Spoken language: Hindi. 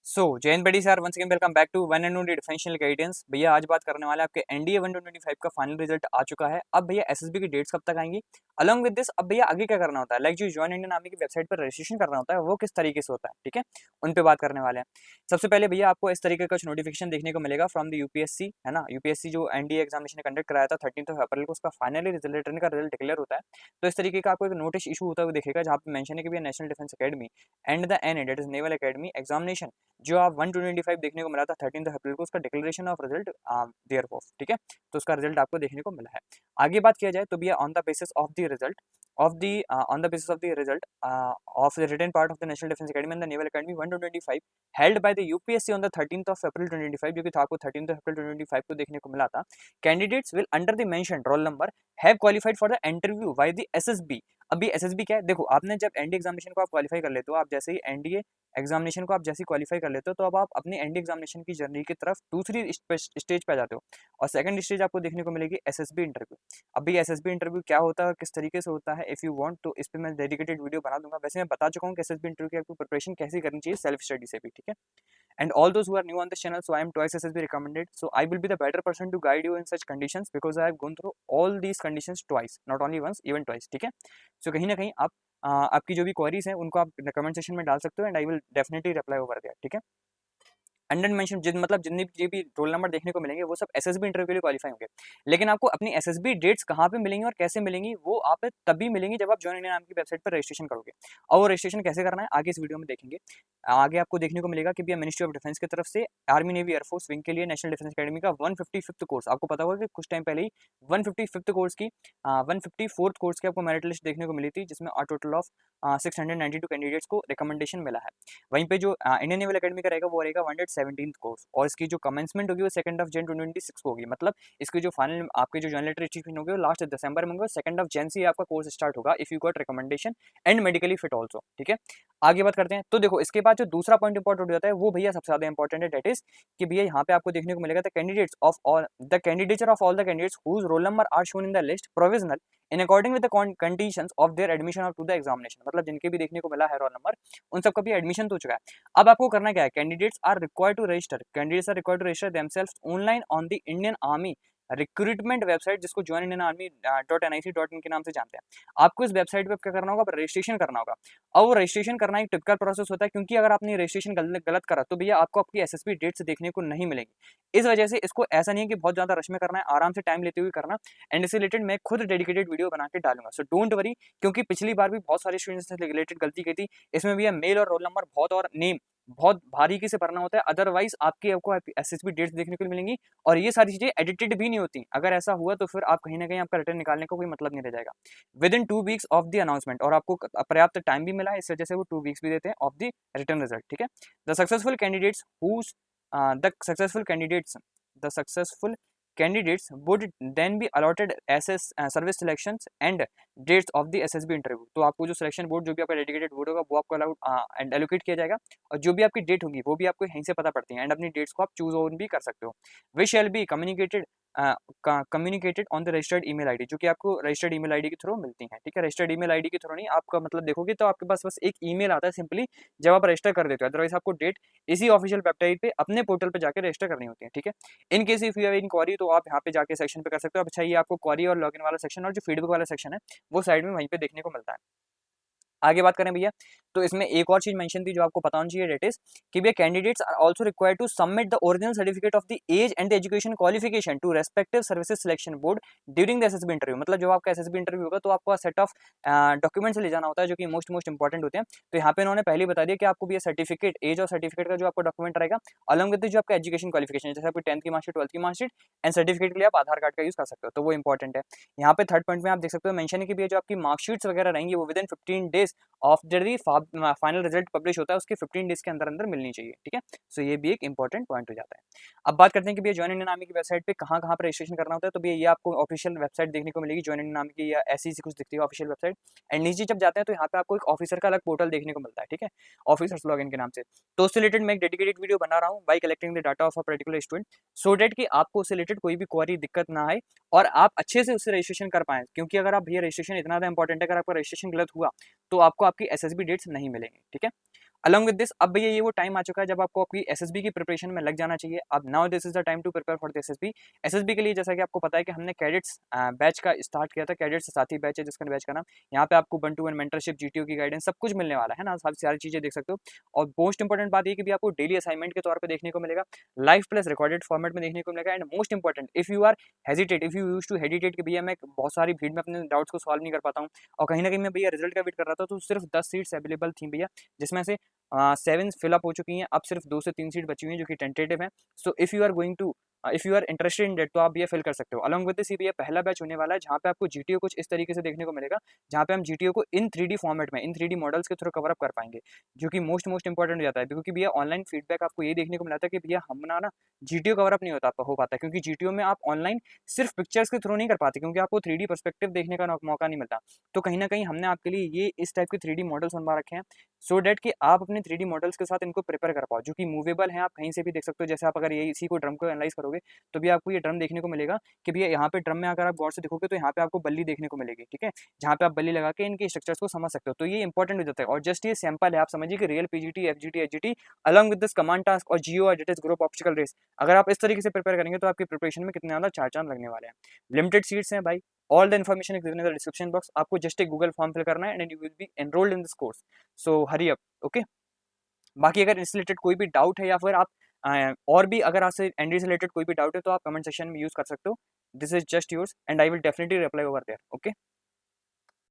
सो जैन बड़ी sir once again welcome back to one and only differential guidance. भैया आज बात करने वाले हैं आपके एनडीए 125 का फाइनल रिजल्ट आ चुका है। अब भैया एसएसबी की डेट्स कब तक आएंगी, अलॉन्ग विद दिस अब भैया आगे क्या करना होता है, लाइक जो जॉइन इंडियन आर्मी की वेबसाइट पर रजिस्ट्रेशन करना होता है वो किस तरीके से होता है, ठीक है, उन पे बात करने वाले हैं। सबसे पहले भैया आपको इस तरीके का कुछ नोटिफिकेशन देखने को मिलेगा फ्रॉम द यूपीएससी, है ना। यूपीएससी जो एनडीए एग्जामिनेशन कंडक्ट कराया था 13 अप्रैल को, उसका फाइनली रिटर्न का रिजल्ट डिक्लेयर होता है। तो इस तरीके का आपको एक नोटिस इशू होता हुआ दिखेगा जहाँ पे मेंशन है कि भैया national defence academy and the N date is naval academy examination जो आप 125 देखने को मिला था 13 अप्रैल को, उसका declaration of result thereof, ठीक है। तो उसका रिजल्ट आपको देखने को मिला है। आगे बात किया जाए तो भैया on the basis of the result of the on the basis of the result of the written part of the National Defence Academy and the Naval Academy 125 held by the UPSC on the 13th of April 2025, जो कि था आपको 13th of April 2025 को देखने को मिला था। Candidates will under the mentioned roll number have qualified for the interview by the SSB. अभी एसएसबी क्या है, देखो आपने जब एनडीए एग्जामिनेशन को आप क्वालिफाई कर लेते हो, आप जैसे ही एनडीए एग्जामिनेशन को आप जैसे क्वालिफाई कर लेते हो, तो अब आप अपनी एनडीए एग्जामिनेशन की जर्नी की तरफ दूसरी स्टेज पे आ जाते हो और सेकंड स्टेज आपको देखने को मिलेगी एसएसबी इंटरव्यू। अभी एसएसबी इंटरव्यू क्या होता है और किस तरीके से होता है, इफ़ यू वांट तो इस पे मैं डेडिकेटेड वीडियो बना दूंगा। वैसे मैं बता चुका हूँ कि एसएसबी इंटरव्यू की आपको प्रिपरेशन कैसे करनी चाहिए सेल्फ स्टडी से भी, ठीक है। And all those who are new on this channel, so I am twice SSB recommended, so I will be the better person to guide you in such conditions because I have gone through all these conditions twice, not only once, even twice, ठीक है। so कहीं ना कहीं आप आपकी जो भी क्वेरीज हैं उनको आप कमेंट सेक्शन में डाल सकते हो and I will definitely reply over there, ठीक है। अंडर मेंशन मतलब जितने भी रोल नंबर देखने को मिलेंगे वो सब एसएसबी इंटरव्यू के लिए क्वालिफाई होंगे। लेकिन आपको अपनी एसएसबी डेट्स कहाँ पे मिलेंगी और कैसे मिलेंगी वो आप तभी मिलेंगी जब आप जॉइन इंडियन आर्मी की वेबसाइट पर रजिस्ट्रेशन करोगे। और वो रजिस्ट्रेशन कैसे करना है आगे इस वीडियो में देखेंगे। आगे आपको देखने को मिलेगा कि भैया मिनिस्ट्री ऑफ डिफेंस की तरफ से आर्मी नेवी एयरफोर्स विंग के लिए नेशनल डिफेंस अकेडमी का 155th कोर्स, आपको पता होगा कि कुछ टाइम पहले ही 155th कोर्स की 154th कोर्स की आपको मेरिट लिस्ट देखने को मिली थी, जिसमें टोटल ऑफ 692 कैंडिडेट्स को रिकमेंडेशन मिला है। वहीं पे जो इंडियन नेवल अकेडमी का रहेगा वो रहेगा 117th कोर्स और इसकी जो कमेंसमेंट होगी वो 2 Jan 2026 को होगी। मतलब इसकी जो फाइनल आपके जो जर्नल लेटर अचीवमेंट होगी वो लास्ट दिसंबर में होगा, 2 Jan से आपका कोर्स स्टार्ट होगा if you got recommendation and medically fit also, ठीक है। आगे बात करते हैं तो देखो इसके बाद जो दूसरा पॉइंट इंपॉर्टेंट हो जाता है वो भैया सबसे ज्यादा इंपॉर्टेंट है, डेट इज कि भैया यहाँ पे आपको देखने को मिलेगा the candidature of all the candidates whose roll number are shown in the list provisional in according with the conditions of their admission to the examination. मतलब जिनके भी देखने को मिला है रोल नंबर उन सबका भी एडमिशन तो हो चुका है। अब आपको करना क्या है, candidates are required to register themselves online on the Indian army recruitment website, जिसको ज्वाइन इंडियन आर्मी .nic.in के नाम से जानते हैं। आपको इस वेबसाइट पे क्या करना होगा, रजिस्ट्रेशन करना होगा। और वो रजिस्ट्रेशन करना एक टिपिकल प्रोसेस होता है, क्योंकि अगर आपने रजिस्ट्रेशन गलत करा तो भैया आपको आपकी एसएसबी डेट्स देखने को नहीं मिलेंगी। इस वजह से इसको ऐसा नहीं है कि बहुत ज्यादा रश में करना है, आराम से टाइम लेते हुए करना। एंड इससे रिलेटेड मैं खुद डेडिकेटेड वीडियो बना के डालूंगा, सो डोंट वरी, क्योंकि पिछली बार भी बहुत सारे स्टूडेंट्स से रिलेटेड गलती की थी। इसमें भैया मेल और रोल नंबर बहुत और नेम बहुत बारीकी से भरना होता है, अदरवाइज आपको एसएसबी डेट्स देखने को मिलेंगी और ये सारी चीजें एडिटेड भी नहीं होती। अगर ऐसा हुआ तो फिर आप कहीं ना कहीं आपका रिटर्न निकालने का कोई मतलब नहीं रह जाएगा with in 2 weeks of the announcement. और आपको पर्याप्त टाइम भी मिला है, इस वजह से वो 2 weeks भी देते हैं ऑफ द रिटर्न रिजल्ट, ठीक है। The successful candidates whose the successful candidates would then be allotted SS service selections and dates of the SSB interview. तो आपको जो सिलेक्शन बोर्ड जो भी आपका डेडिकेटेड बोर्ड होगा वो आपको अलाउड एलोकेट किया जाएगा और जो भी आपकी डेट होगी वो भी आपको यहीं से पता पड़ती है एंड अपनी डेट्स को आप चूज ऑन भी कर सकते हो। Which shall be communicated on the registered email ID, जो कि आपको रजिस्टर्ड ईमेल आईडी के थ्रू मिलती है, ठीक है। रजिस्टर्ड ईमेल आईडी के थ्रू नहीं, आपका मतलब देखोगे तो आपके पास बस एक ईमेल आता है सिंपली जब आप रजिस्टर कर देते हो, अदरवाइज आपको डेट इसी ऑफिशियल वेबसाइट पे अपने पोर्टल पे जाकर रजिस्टर करनी होती है, ठीक है। In case if you have any query तो आप यहाँ पे जाके सेक्शन पे कर सकते हो। अब अच्छा, ये आपको क्वेरी और लॉगिन वाला सेक्शन और जो फीडबैक वाला सेक्शन है वो साइड में वहीं पे देखने को मिलता है। आगे बात करें भैया तो इसमें एक और चीज मेंशन थी जो आपको पता होनी चाहिए, डेट इज कि भैया candidates are also required to submit the original certificate of the age and the education qualification to respective services selection board during the SSB interview. मतलब जब आपका एसएसबी इंटरव्यू होगा तो आपको सेट ऑफ डॉक्यूमेंट्स ले जाना होता है जो कि मोस्ट इंपॉर्टेंट होते हैं। तो यहाँ पे इन्होंने पहले ही बता दिया कि आपको भी सर्टिफिकेट एज और सर्टिफिकेट का जो आपको डॉक्यूमेंट रहेगा अलॉन्ग विद जो आपका एजुकेशन क्वालिफिकेशन, जैसे आपकी 10th की मार्कशीट 12th की मार्कशीट एंड सर्टिफिकेट के लिए आप आधार कार्ड का यूज कर सकते हो, तो वो इंपॉर्टेंट है। यहाँ पे थर्ड पॉइंट में आप देख सकते हो मेंशन है कि भैया जो आपकी मार्कशीट्स वगैरह रहेंगी वो with in 15 days of the final result publish होता है उसके 15 डेज के अंदर अंदर मिलनी चाहिए, ठीक है। सो ये भी एक इंपॉर्टेंट पॉइंट हो जाता है। अब बात करते हैं कि भैया जॉइन इंडियन आर्मी की वेबसाइट पे कहाँ कहाँ पर रजिस्ट्रेशन करना होता है। तो भैया ये आपको ऑफिशियल वेबसाइट देखने को मिलेगी जॉइन इंडियन आर्मी की, या ऐसी कुछ दिखती है ऑफिशियल वेबसाइट। एंड नीचे जब जाते हैं तो यहाँ पे आपको एक ऑफिसर का अलग पोर्टल देखने को मिलता है, ठीक है, ऑफिसर्स लॉगिन के नाम से। तो उससे रिलेटेड मैं एक डेडिकेटेड वीडियो बना रहा हूँ by collecting the data of a particular student, so that कि आपको उससे रिलेटेड कोई भी क्वेरी दिक्कत ना आए और आप अच्छे से उससे रजिस्ट्रेशन कर पाएं। क्योंकि अगर आप भैया रजिस्ट्रेशन इतना ज़्यादा इंपॉर्टेंट है, अगर आपका रजिस्ट्रेशन गलत हुआ तो आपको आपकी एसएसबी डेट्स नहीं मिलेंगे, ठीक है। अलॉन्ग विद दिस अब भैया ये वो टाइम आ चुका है जब आपको आपकी एसएसबी की प्रिपरेशन में लग जाना चाहिए। अब now this is the time to prepare for the SSB. SSB के लिए जैसा कि आपको पता है कि हमने कैडेट्स बैच का स्टार्ट किया था। कैडेट्स साथी बैच है जिसका बैच का नाम, यहाँ पे आपको 1-to-1 मेंटरशिप, जीटीओ की गाइडेंस सब कुछ मिलने वाला है ना, सारी चीजें देख सकते हो। और मोस्ट इंपॉर्टेंट बात ये कि भी आपको डेली असाइनमेंट के तौर पर देखने को मिलेगा, लाइव प्लस रिकॉर्डेड फॉर्मेट में देखने को मिलेगा। And most important, if you are hesitate, if you use to hesitate कि भैया मैं बहुत सारी भीड़ में अपने डाउट्स को सॉल्व नहीं कर पाता हूँ और कहीं ना कहीं मैं भैया रिजल्ट का वेट कर रहा था, तो सिर्फ 10 सीट्स अवेलेबल थी भैया, जिसमें से 7 फिलअप हो चुकी हैं। अब सिर्फ 2 से 3 सीट बची हुई हैं जो कि टेंटेटिव है। So if you are going to if you are interested in that, तो आप ये फिल कर सकते हो। अलॉन्ग विद दिस ये पहला बैच होने वाला है जहाँ पे आपको जीटीओ कुछ इस तरीके से देखने को मिलेगा, जहाँ पे हम जीटीओ को इन 3D फॉर्मेट में, इन 3D मॉडल्स के थ्रू कवर अप कर पाएंगे, जो कि मोस्ट इंपॉर्टेंट हो जाता है। क्योंकि भैया ऑनलाइन फीडबैक आपको ये देखने को मिला था कि भैया हम ना जीटीओ कवर अप नहीं हो पाता, क्योंकि जीटीओ में आप ऑनलाइन सिर्फ पिक्चर्स के थ्रू नहीं कर पाते, क्योंकि आपको 3D पर्सपेक्टिव देखने का मौका नहीं मिलता। तो कहीं ना कहीं हमने आपके लिए ये इस टाइप के 3D मॉडल्स बनवा रखे हैं, सो डैट कि आप अपने 3D मॉडल्स के साथ इनको प्रिपेयर कर पाओ, जो कि मूवेबल हैं, आप कहीं से भी देख सकते हो। जैसे आप अगर ये इसी को ड्रम को एनालाइज करोगे तो भी आपको ये ड्रम देखने को मिलेगा कि भैया यहाँ पे ड्रम में अगर आप गौर से देखोगे तो यहाँ पे आपको बल्ली देखने को मिलेगी, ठीक है, जहाँ पे आप बल्ली लगा के इनके स्ट्रक्चर्स को समझ सकते हो। तो ये इंपॉर्टेंट हो जाता है। और जस्ट ये सैंपल है, आप समझिए कि real PGT, FGT, HGT along with this command task और geo edited group obstacle race, अगर आप इस तरीके से प्रिपेयर करेंगे तो आपकी प्रिपरेशन में कितने ज़्यादा चार चांद लगने वाले हैं। लिमिटेड सीट्स हैं भाई, all the information is given in the description box. आपको जस्ट एक गूगल फॉर्म फिल करना है and you will be enrolled in this course, so hurry up, okay. बाकी अगर इससे रिलेटेड कोई भी डाउट है या फिर आप और भी अगर आपसे एनडी से रिलेटेड कोई भी डाउट है तो आप कमेंट सेक्शन में यूज कर सकते हो। This is just yours and I will definitely reply over there, okay.